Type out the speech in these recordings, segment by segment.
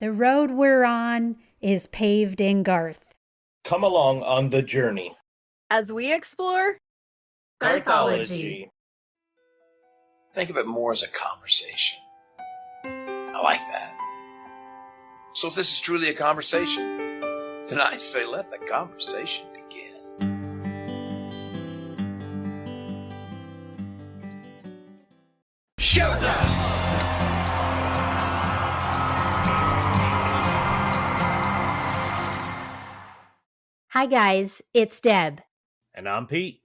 The road we're on is paved in Garth. Come along on the journey. As we explore Garthology. Think of it more as a conversation. I like that. So if this is truly a conversation, then I say let the conversation begin. Showtime! Hi guys, it's Deb. And I'm Pete.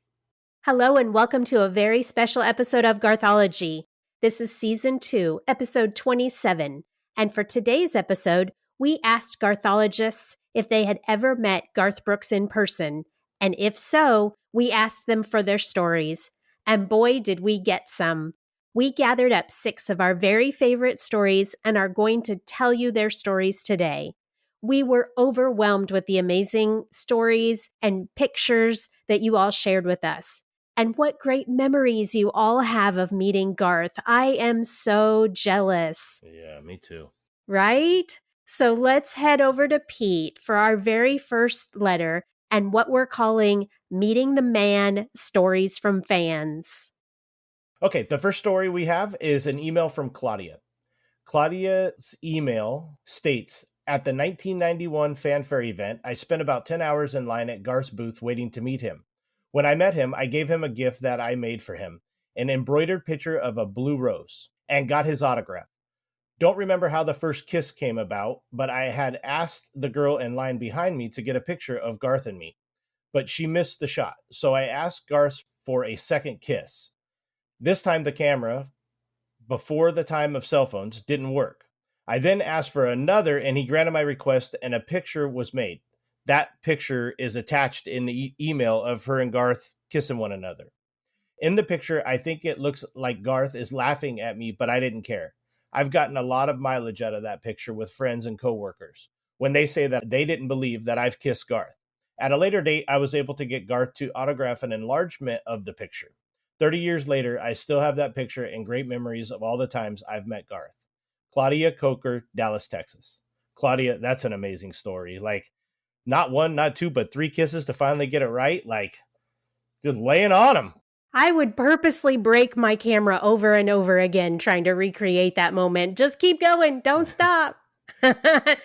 Hello and welcome to a very special episode of Garthology. This is Season 2, Episode 27. And for today's episode, we asked Garthologists if they had ever met Garth Brooks in person. And if so, we asked them for their stories. And boy, did we get some. We gathered up 6 of our very favorite stories and are going to tell you their stories today. We were overwhelmed with the amazing stories and pictures that you all shared with us. And what great memories you all have of meeting Garth. I am so jealous. Yeah, me too. Right? So let's head over to Pete for our very first letter and what we're calling Meeting the Man Stories from Fans. Okay, the first story we have is an email from Claudia. Claudia's email states, at the 1991 Fanfare event, I spent about 10 hours in line at Garth's booth waiting to meet him. When I met him, I gave him a gift that I made for him, an embroidered picture of a blue rose, and got his autograph. Don't remember how the first kiss came about, but I had asked the girl in line behind me to get a picture of Garth and me, but she missed the shot, so I asked Garth for a second kiss. This time the camera, before the time of cell phones, didn't work. I then asked for another, and he granted my request, and a picture was made. That picture is attached in the email of her and Garth kissing one another. In the picture, I think it looks like Garth is laughing at me, but I didn't care. I've gotten a lot of mileage out of that picture with friends and coworkers when they say that they didn't believe that I've kissed Garth. At a later date, I was able to get Garth to autograph an enlargement of the picture. 30 years later, I still have that picture and great memories of all the times I've met Garth. Claudia Coker, Dallas, Texas. Claudia, that's an amazing story. Like, not one, not two, but 3 kisses to finally get it right. Like, just laying on him. I would purposely break my camera over and over again trying to recreate that moment. Just keep going. Don't stop.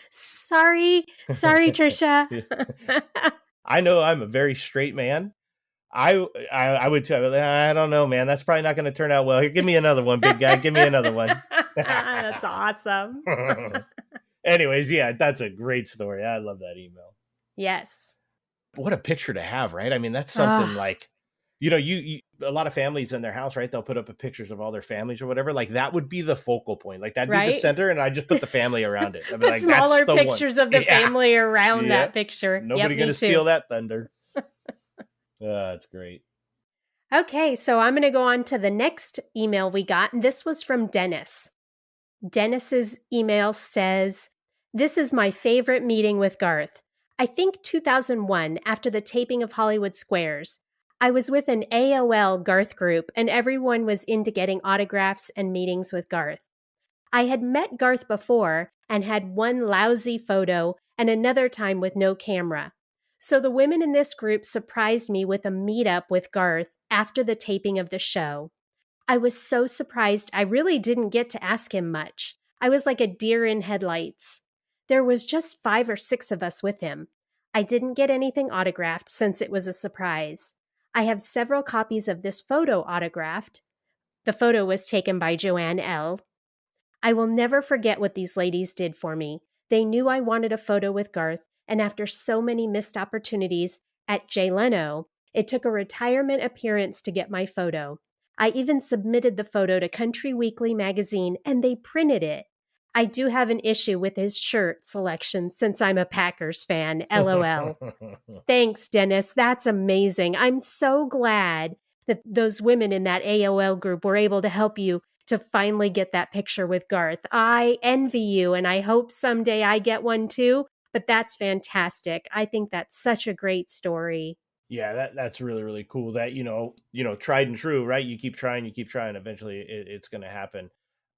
Sorry, Trisha. I know I'm a very straight man. I would too. I don't know, man. That's probably not going to turn out well. Here, give me another one, big guy. Give me another one. That's awesome. Anyways, yeah, that's a great story. I love that email. Yes. What a picture to have, right? I mean, that's something like, you a lot of families in their house, right? They'll put up pictures of all their families or whatever. Like that would be the focal point. Like that'd be the center, and I just put the family around it. I mean, put like, smaller that's the pictures one. of the family around that picture. Nobody going to steal that thunder. That's great. Okay, so I'm going to go on to the next email we got. And this was from Dennis. Dennis's email says, "This is my favorite meeting with Garth. I think 2001, after the taping of Hollywood Squares. I was with an AOL Garth group, and everyone was into getting autographs and meetings with Garth. I had met Garth before and had one lousy photo and another time with no camera. So the women in this group surprised me with a meetup with Garth after the taping of the show. I was so surprised I really didn't get to ask him much. I was like a deer in headlights. There was just 5 or 6 of us with him. I didn't get anything autographed since it was a surprise. I have several copies of this photo autographed. The photo was taken by Joanne L. I will never forget what these ladies did for me. They knew I wanted a photo with Garth, and after so many missed opportunities at Jay Leno, it took a retirement appearance to get my photo. I even submitted the photo to Country Weekly magazine, and they printed it. I do have an issue with his shirt selection since I'm a Packers fan, LOL. Thanks, Dennis. That's amazing. I'm so glad that those women in that AOL group were able to help you to finally get that picture with Garth. I envy you, and I hope someday I get one too, but that's fantastic. I think that's such a great story. Yeah, that's really, really cool that, tried and true, right? You keep trying, eventually it's going to happen.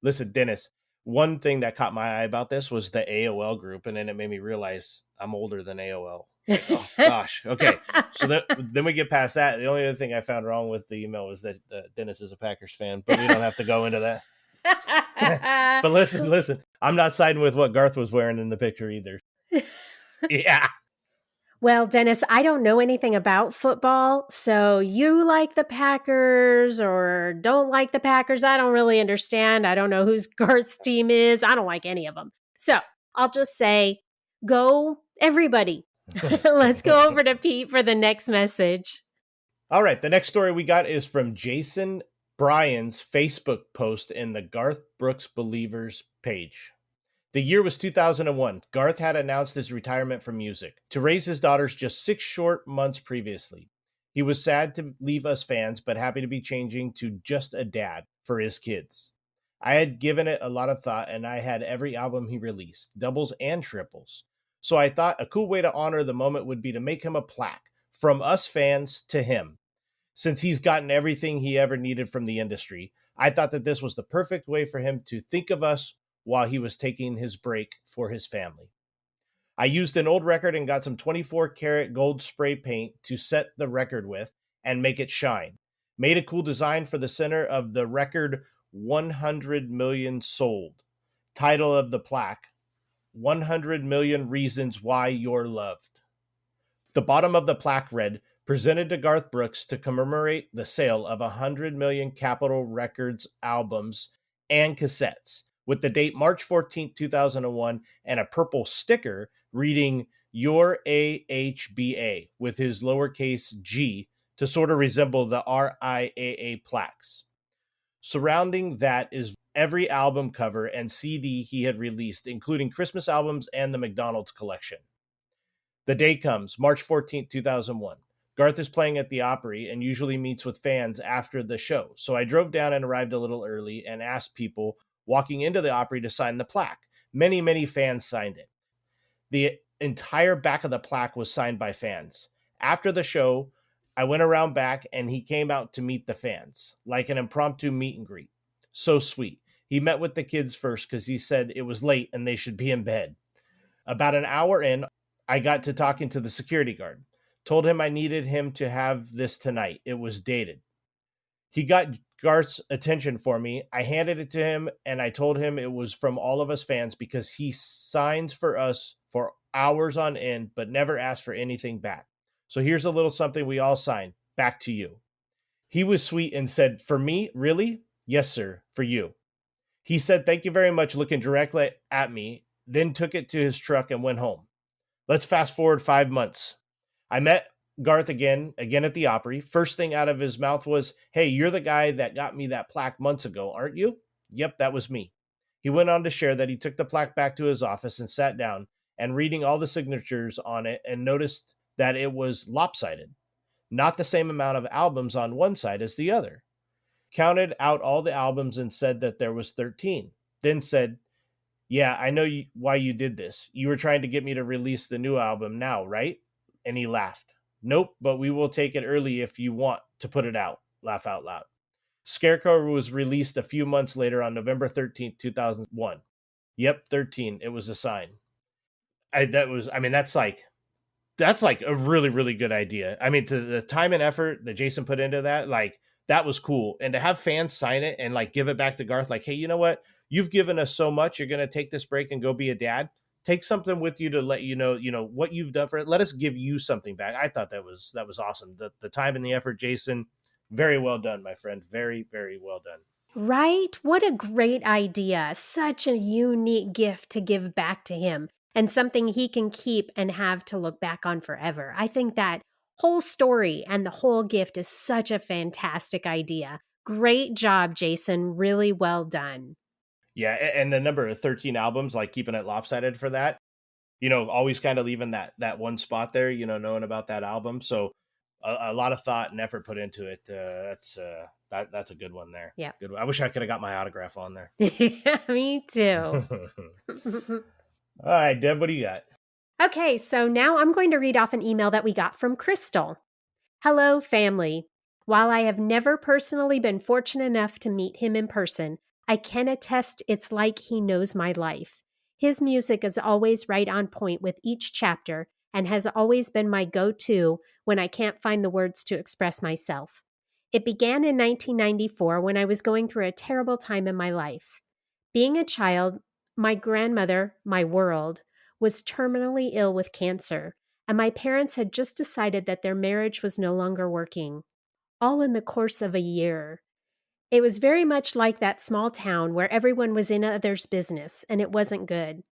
Listen, Dennis, One thing that caught my eye about this was the AOL group, and then it made me realize I'm older than AOL. Like, oh gosh. Okay. So then we get past that. The only other thing I found wrong with the email was that Dennis is a Packers fan, but we don't have to go into that. But listen, I'm not siding with what Garth was wearing in the picture either. Yeah. Well, Dennis, I don't know anything about football, so you like the Packers or don't like the Packers. I don't really understand. I don't know whose Garth's team is. I don't like any of them. So I'll just say, go everybody. Let's go over to Pete for the next message. All right. The next story we got is from Jason Bryan's Facebook post in the Garth Brooks Believers page. The year was 2001. Garth had announced his retirement from music to raise his daughters just 6 short months previously. He was sad to leave us fans, but happy to be changing to just a dad for his kids. I had given it a lot of thought, and I had every album he released, doubles and triples. So I thought a cool way to honor the moment would be to make him a plaque from us fans to him. Since he's gotten everything he ever needed from the industry, I thought that this was the perfect way for him to think of us while he was taking his break for his family. I used an old record and got some 24 karat gold spray paint to set the record with and make it shine. Made a cool design for the center of the record, 100 million sold. Title of the plaque, 100 million reasons why you're loved. The bottom of the plaque read, presented to Garth Brooks to commemorate the sale of 100 million Capitol Records albums and cassettes, with the date March 14, 2001, and a purple sticker reading Your AHBA with his lowercase g to sort of resemble the RIAA plaques. Surrounding that is every album cover and CD he had released, including Christmas albums and the McDonald's collection. The day comes, March 14, 2001. Garth is playing at the Opry and usually meets with fans after the show. So I drove down and arrived a little early and asked people walking into the Opry to sign the plaque. Many, many fans signed it. The entire back of the plaque was signed by fans. After the show, I went around back and he came out to meet the fans, like an impromptu meet and greet. So sweet. He met with the kids first because he said it was late and they should be in bed. About an hour in, I got to talking to the security guard. Told him I needed him to have this tonight. It was dated. He got Garth's attention for me. I handed it to him and I told him it was from all of us fans because he signs for us for hours on end, but never asked for anything back. So here's a little something we all signed. Back to you. He was sweet and said, for me, really? Yes, sir, for you. He said, thank you very much, looking directly at me, then took it to his truck and went home. Let's fast forward 5 months. I met Garth again at the Opry. First thing out of his mouth was, hey, you're the guy that got me that plaque months ago, aren't you? Yep, that was me. He went on to share that he took the plaque back to his office and sat down and reading all the signatures on it and noticed that it was lopsided. Not the same amount of albums on one side as the other. Counted out all the albums and said that there was 13. Then said, yeah, I know why you did this. You were trying to get me to release the new album now, right? And he laughed. Nope, but we will take it early if you want to put it out. Laugh out loud. Scarecrow was released a few months later on November 13th, 2001. Yep, 13. It was a sign. That's like a really, really good idea. I mean, to the time and effort that Jason put into that, like, that was cool. And to have fans sign it and like give it back to Garth, like, hey, you know what? You've given us so much. You're going to take this break and go be a dad. Take something with you to let you know what you've done for it. Let us give you something back. I thought that was awesome. The time and the effort, Jason, very well done, my friend. Very, very well done. Right? What a great idea. Such a unique gift to give back to him and something he can keep and have to look back on forever. I think that whole story and the whole gift is such a fantastic idea. Great job, Jason. Really well done. Yeah, and the number of 13 albums, like keeping it lopsided for that, always kind of leaving that one spot there, knowing about that album. So a lot of thought and effort put into it. That's a good one there. Yeah. Good one. I wish I could have got my autograph on there. Me too. All right, Deb, what do you got? Okay, so now I'm going to read off an email that we got from Crystal. Hello, family. While I have never personally been fortunate enough to meet him in person, I can attest it's like he knows my life. His music is always right on point with each chapter and has always been my go-to when I can't find the words to express myself. It began in 1994 when I was going through a terrible time in my life. Being a child, my grandmother, my world, was terminally ill with cancer, and my parents had just decided that their marriage was no longer working, all in the course of a year. It was very much like that small town where everyone was in others' business, and it wasn't good.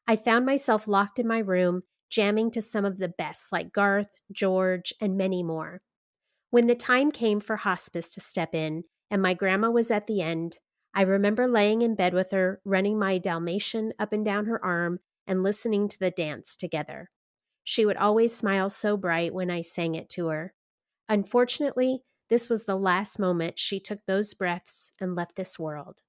I found myself locked in my room, jamming to some of the best, like Garth, George, and many more. When the time came for hospice to step in, and my grandma was at the end, I remember laying in bed with her, running my Dalmatian up and down her arm, and listening to the dance together. She would always smile so bright when I sang it to her. Unfortunately, this was the last moment she took those breaths and left this world.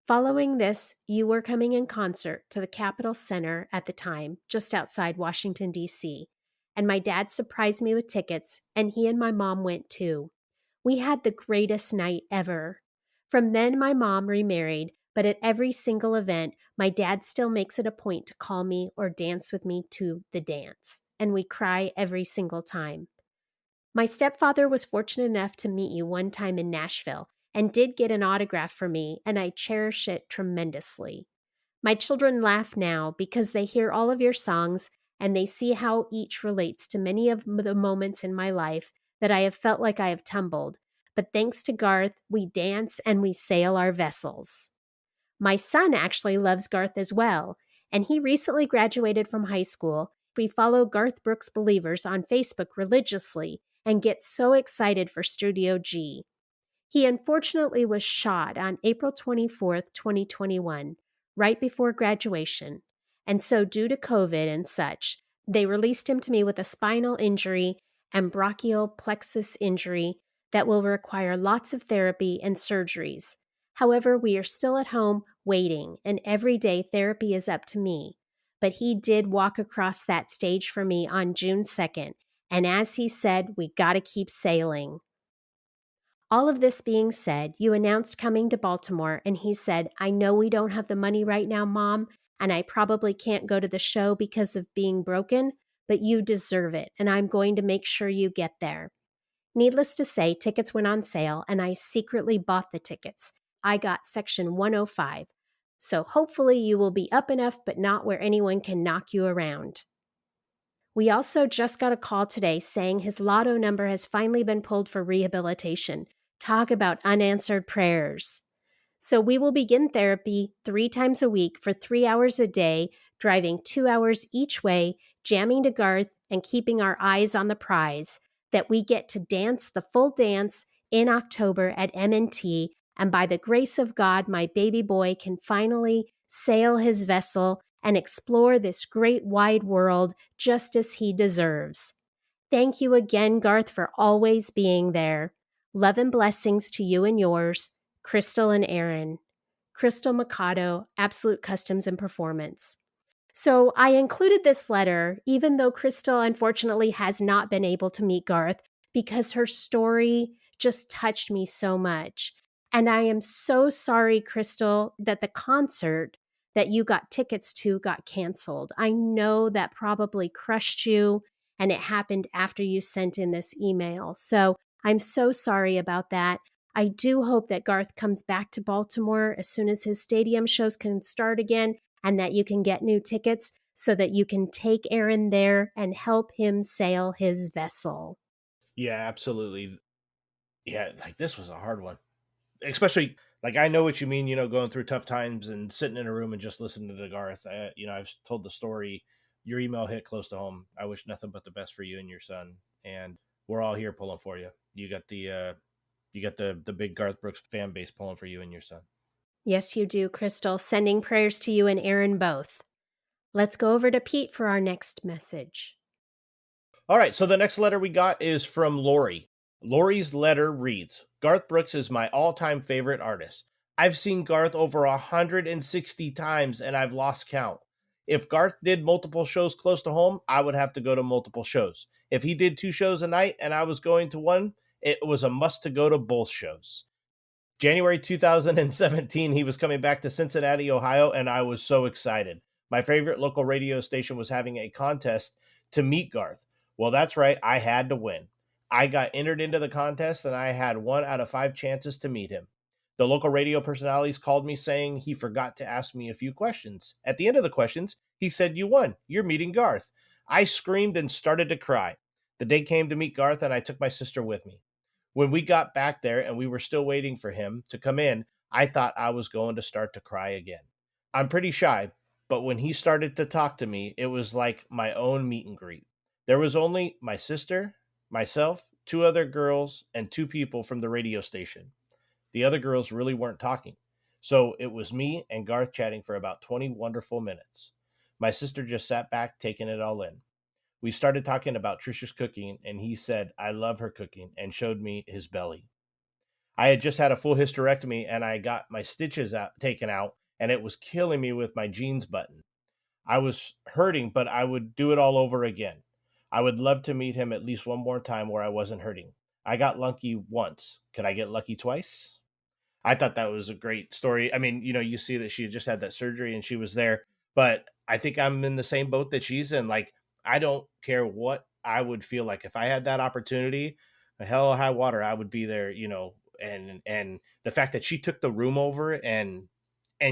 Following this, you were coming in concert to the Capitol Center at the time, just outside Washington, D.C., and my dad surprised me with tickets, and he and my mom went too. We had the greatest night ever. From then, my mom remarried, but at every single event, my dad still makes it a point to call me or dance with me to the dance, and we cry every single time. My stepfather was fortunate enough to meet you one time in Nashville and did get an autograph for me, and I cherish it tremendously. My children laugh now because they hear all of your songs and they see how each relates to many of the moments in my life that I have felt like I have tumbled. But thanks to Garth, we dance and we sail our vessels. My son actually loves Garth as well, and he recently graduated from high school. We follow Garth Brooks Believers on Facebook religiously and get so excited for Studio G. He unfortunately was shot on April 24th, 2021, right before graduation. And so due to COVID and such, they released him to me with a spinal injury and brachial plexus injury that will require lots of therapy and surgeries. However, we are still at home waiting, and every day therapy is up to me. But he did walk across that stage for me on June 2nd, and as he said, we gotta keep sailing. All of this being said, you announced coming to Baltimore, and he said, I know we don't have the money right now, Mom, and I probably can't go to the show because of being broken, but you deserve it, and I'm going to make sure you get there. Needless to say, tickets went on sale, and I secretly bought the tickets. I got section 105, so hopefully you will be up enough, but not where anyone can knock you around. We also just got a call today saying his lotto number has finally been pulled for rehabilitation. Talk about unanswered prayers. So we will begin therapy 3 times a week for 3 hours a day, driving 2 hours each way, jamming to Garth, and keeping our eyes on the prize, that we get to dance the full dance in October at M&T, and by the grace of God, my baby boy can finally sail his vessel and explore this great wide world just as he deserves. Thank you again, Garth, for always being there. Love and blessings to you and yours, Crystal and Aaron. Crystal Mikado, Absolute Customs and Performance. So I included this letter, even though Crystal unfortunately has not been able to meet Garth, because her story just touched me so much. And I am so sorry, Crystal, that the concert that you got tickets to got canceled. I know that probably crushed you, and it happened after you sent in this email. So I'm so sorry about that. I do hope that Garth comes back to Baltimore as soon as his stadium shows can start again, and that you can get new tickets so that you can take Aaron there and help him sail his vessel. Yeah, absolutely. Yeah, like this was a hard one. Especially, like, I know what you mean, going through tough times and sitting in a room and just listening to Garth. I've told the story. Your email hit close to home. I wish nothing but the best for you and your son. And we're all here pulling for you. You got the big Garth Brooks fan base pulling for you and your son. Yes, you do, Crystal. Sending prayers to you and Aaron both. Let's go over to Pete for our next message. All right, so the next letter we got is from Lori. Lori's letter reads, Garth Brooks is my all-time favorite artist. I've seen Garth over 160 times and I've lost count. If Garth did multiple shows close to home, I would have to go to multiple shows. If he did 2 shows a night and I was going to one, it was a must to go to both shows. January 2017, he was coming back to Cincinnati, Ohio, and I was so excited. My favorite local radio station was having a contest to meet Garth. Well, that's right, I had to win. I got entered into the contest, and I had 1 out of 5 chances to meet him. The local radio personalities called me saying he forgot to ask me a few questions. At the end of the questions, he said, "You won. You're meeting Garth." I screamed and started to cry. The day came to meet Garth, and I took my sister with me. When we got back there and we were still waiting for him to come in, I thought I was going to start to cry again. I'm pretty shy, but when he started to talk to me, it was like my own meet and greet. There was only my sister, myself, 2 other girls, and 2 people from the radio station. The other girls really weren't talking. So it was me and Garth chatting for about 20 wonderful minutes. My sister just sat back, taking it all in. We started talking about Trisha's cooking, and he said, "I love her cooking," and showed me his belly. I had just had a full hysterectomy, and I got my stitches taken out, and it was killing me with my jeans button. I was hurting, but I would do it all over again. I would love to meet him at least one more time where I wasn't hurting. I got lucky once. Could I get lucky twice? I thought that was a great story. I mean, you see that she had just had that surgery and she was there, but I think I'm in the same boat that she's in. Like, I don't care what I would feel like if I had that opportunity, hell or high water, I would be there, and the fact that she took the room over and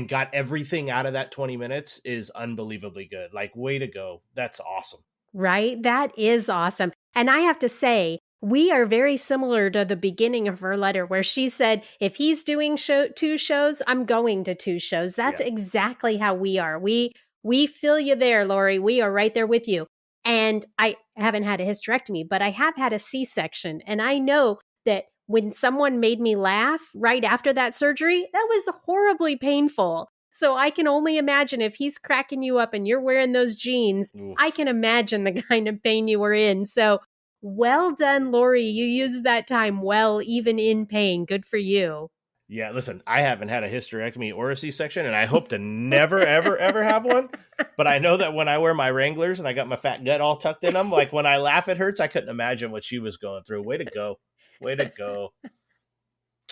got everything out of that 20 minutes is unbelievably good. Like, way to go. That's awesome. Right? That is awesome. And I have to say, we are very similar to the beginning of her letter where she said, if he's doing 2 shows, I'm going to 2 shows. That's exactly how we are. We feel you there, Lori. We are right there with you. And I haven't had a hysterectomy, but I have had a C-section. And I know that when someone made me laugh right after that surgery, that was horribly painful. So I can only imagine if he's cracking you up and you're wearing those jeans, Oof. I can imagine the kind of pain you were in. So well done, Lori. You used that time well, even in pain. Good for you. Yeah, listen, I haven't had a hysterectomy or a C-section, and I hope to never, ever, ever have one. But I know that when I wear my Wranglers and I got my fat gut all tucked in them, like when I laugh, it hurts. I couldn't imagine what she was going through. Way to go. Way to go.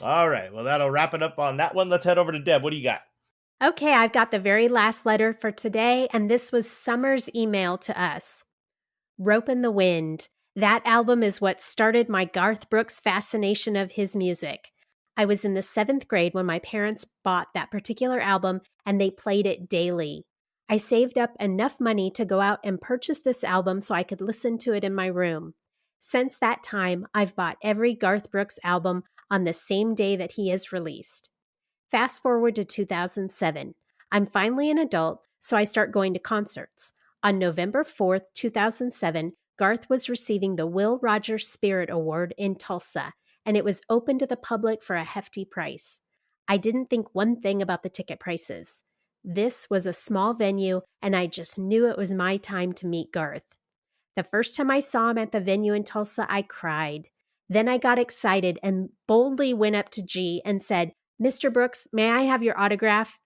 All right. Well, that'll wrap it up on that one. Let's head over to Deb. What do you got? Okay, I've got the very last letter for today, and this was Summer's email to us. Rope in the Wind. That album is what started my Garth Brooks fascination of his music. I was in the 7th grade when my parents bought that particular album and they played it daily. I saved up enough money to go out and purchase this album so I could listen to it in my room. Since that time, I've bought every Garth Brooks album on the same day that he is released. Fast forward to 2007. I'm finally an adult, so I start going to concerts. On November 4th, 2007, Garth was receiving the Will Rogers Spirit Award in Tulsa, and it was open to the public for a hefty price. I didn't think one thing about the ticket prices. This was a small venue, and I just knew it was my time to meet Garth. The first time I saw him at the venue in Tulsa, I cried. Then I got excited and boldly went up to G and said, "Mr. Brooks, may I have your autograph?"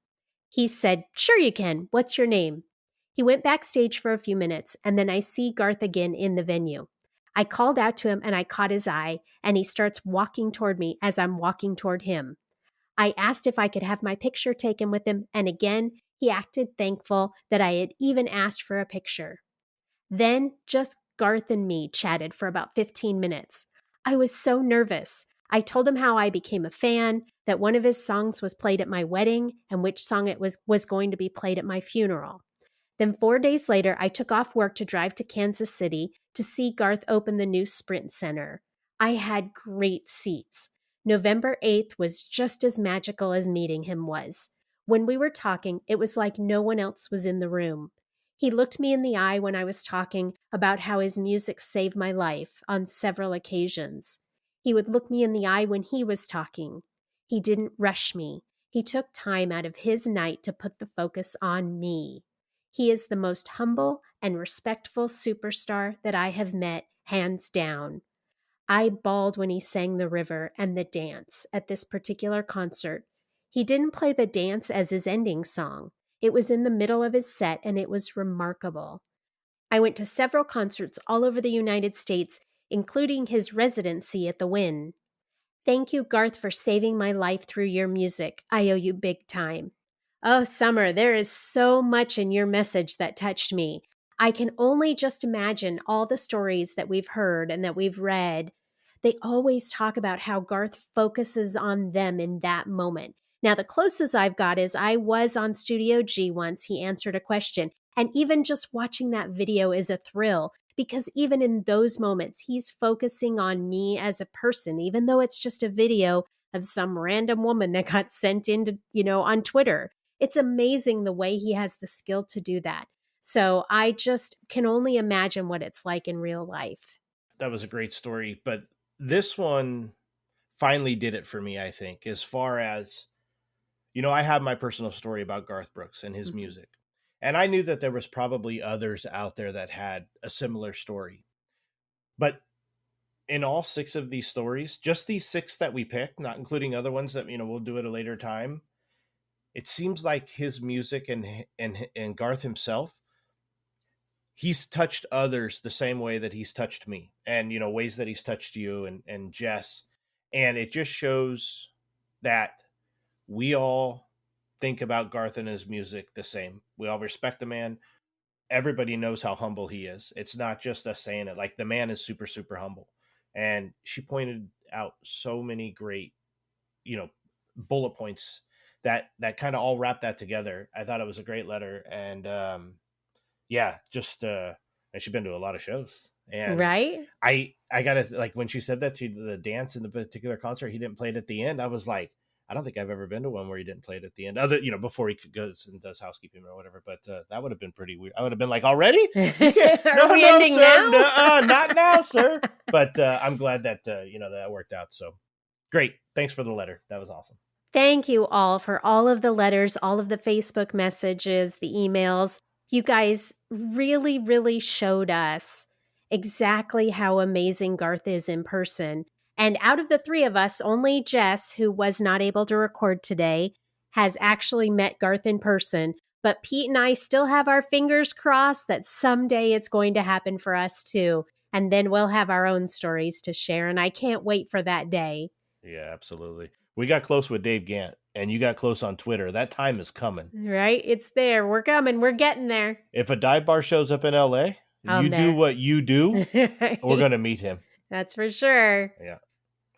He said, "Sure you can. What's your name?" He went backstage for a few minutes, and then I see Garth again in the venue. I called out to him and I caught his eye, and he starts walking toward me as I'm walking toward him. I asked if I could have my picture taken with him, and again, he acted thankful that I had even asked for a picture. Then just Garth and me chatted for about 15 minutes. I was so nervous. I told him how I became a fan, that one of his songs was played at my wedding, and which song it was going to be played at my funeral. Then 4 days later, I took off work to drive to Kansas City to see Garth open the new Sprint Center. I had great seats. November 8th was just as magical as meeting him was. When we were talking, it was like no one else was in the room. He looked me in the eye when I was talking about how his music saved my life on several occasions. He would look me in the eye when he was talking. He didn't rush me. He took time out of his night to put the focus on me. He is the most humble and respectful superstar that I have met, hands down. I bawled when he sang The River and The Dance at this particular concert. He didn't play The Dance as his ending song. It was in the middle of his set, and it was remarkable. I went to several concerts all over the United States, including his residency at the Wynn. Thank you, Garth, for saving my life through your music. I owe you big time. Oh, Summer, there is so much in your message that touched me. I can only just imagine all the stories that we've heard and that we've read. They always talk about how Garth focuses on them in that moment. Now, the closest I've got is I was on Studio G once. He answered a question. And even just watching that video is a thrill because even in those moments, he's focusing on me as a person, even though it's just a video of some random woman that got sent into, on Twitter. It's amazing the way he has the skill to do that. So I just can only imagine what it's like in real life. That was a great story, but this one finally did it for me, I think, as far as, I have my personal story about Garth Brooks and his music. And I knew that there was probably others out there that had a similar story. But in all 6 of these stories, just these 6 that we picked, not including other ones that, we'll do at a later time, it seems like his music and Garth himself, he's touched others the same way that he's touched me, and ways that he's touched you and Jess. And it just shows that we all think about Garth and his music the same. We all respect the man. Everybody knows how humble he is. It's not just us saying it. Like, the man is super, super humble. And she pointed out so many great, bullet points that kind of all wrap that together. I thought it was a great letter. And and she's been to a lot of shows. And right? I gotta, like, when she said that the dance in the particular concert, he didn't play it at the end. I was like, I don't think I've ever been to one where he didn't play it at the end, other, before he goes and does housekeeping or whatever. But that would have been pretty weird. I would have been like, already? Are we ending sir. now? Not now, sir. But I'm glad that, that worked out. So great. Thanks for the letter. That was awesome. Thank you all for all of the letters, all of the Facebook messages, the emails. You guys really, really showed us exactly how amazing Garth is in person. And out of the 3 of us, only Jess, who was not able to record today, has actually met Garth in person. But Pete and I still have our fingers crossed that someday it's going to happen for us too. And then we'll have our own stories to share. And I can't wait for that day. Yeah, absolutely. We got close with Dave Gant, and you got close on Twitter. That time is coming. Right? It's there. We're coming. We're getting there. If a dive bar shows up in LA, you do what you do, Right. we're going to meet him. That's for sure. Yeah.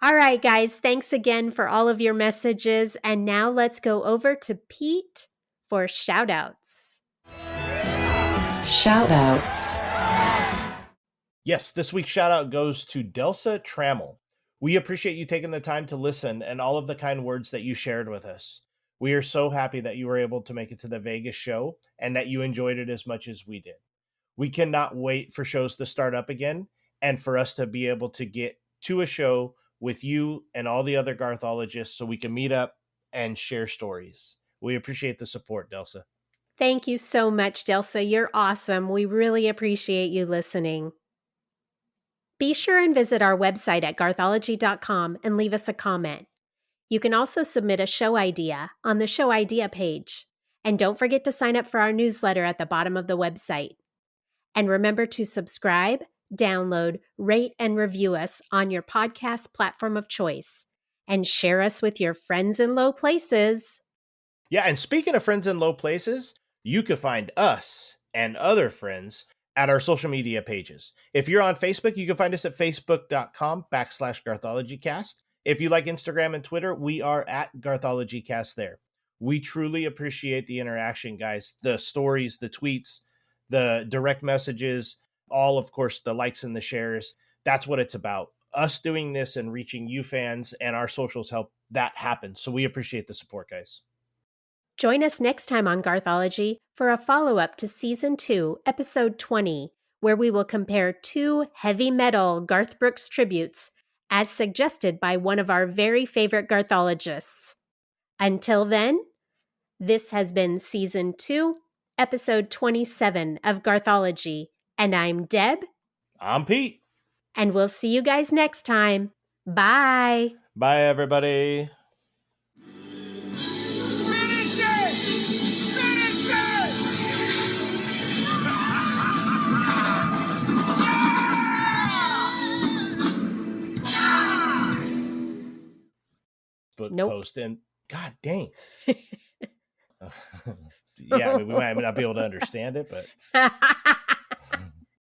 All right, guys. Thanks again for all of your messages. And now let's go over to Pete for shout-outs. Shout-outs. Yes, this week's shout-out goes to Delsa Trammell. We appreciate you taking the time to listen and all of the kind words that you shared with us. We are so happy that you were able to make it to the Vegas show and that you enjoyed it as much as we did. We cannot wait for shows to start up again and for us to be able to get to a show with you and all the other Garthologists so we can meet up and share stories. We appreciate the support, Delsa. Thank you so much, Delsa. You're awesome. We really appreciate you listening. Be sure and visit our website at garthology.com and leave us a comment. You can also submit a show idea on the show idea page. And don't forget to sign up for our newsletter at the bottom of the website. And remember to subscribe, download, rate, and review us on your podcast platform of choice. And share us with your friends in low places. Yeah, and speaking of friends in low places, you can find us and other friends at our social media pages. If you're on Facebook, you can find us at facebook.com/GarthologyCast. If you like Instagram and Twitter, we are at GarthologyCast there. We truly appreciate the interaction, guys. The stories, the tweets, the direct messages, all, of course, the likes and the shares. That's what it's about. Us doing this and reaching you fans, and our socials help that happen. So we appreciate the support, guys. Join us next time on Garthology for a follow-up to Season 2, Episode 20, where we will compare 2 heavy metal Garth Brooks tributes as suggested by one of our very favorite Garthologists. Until then, this has been Season 2, Episode 27 of Garthology, and I'm Deb. I'm Pete. And we'll see you guys next time. Bye. Bye, everybody. Facebook Nope. post, and God dang. Yeah, I mean, we might not be able to understand it, but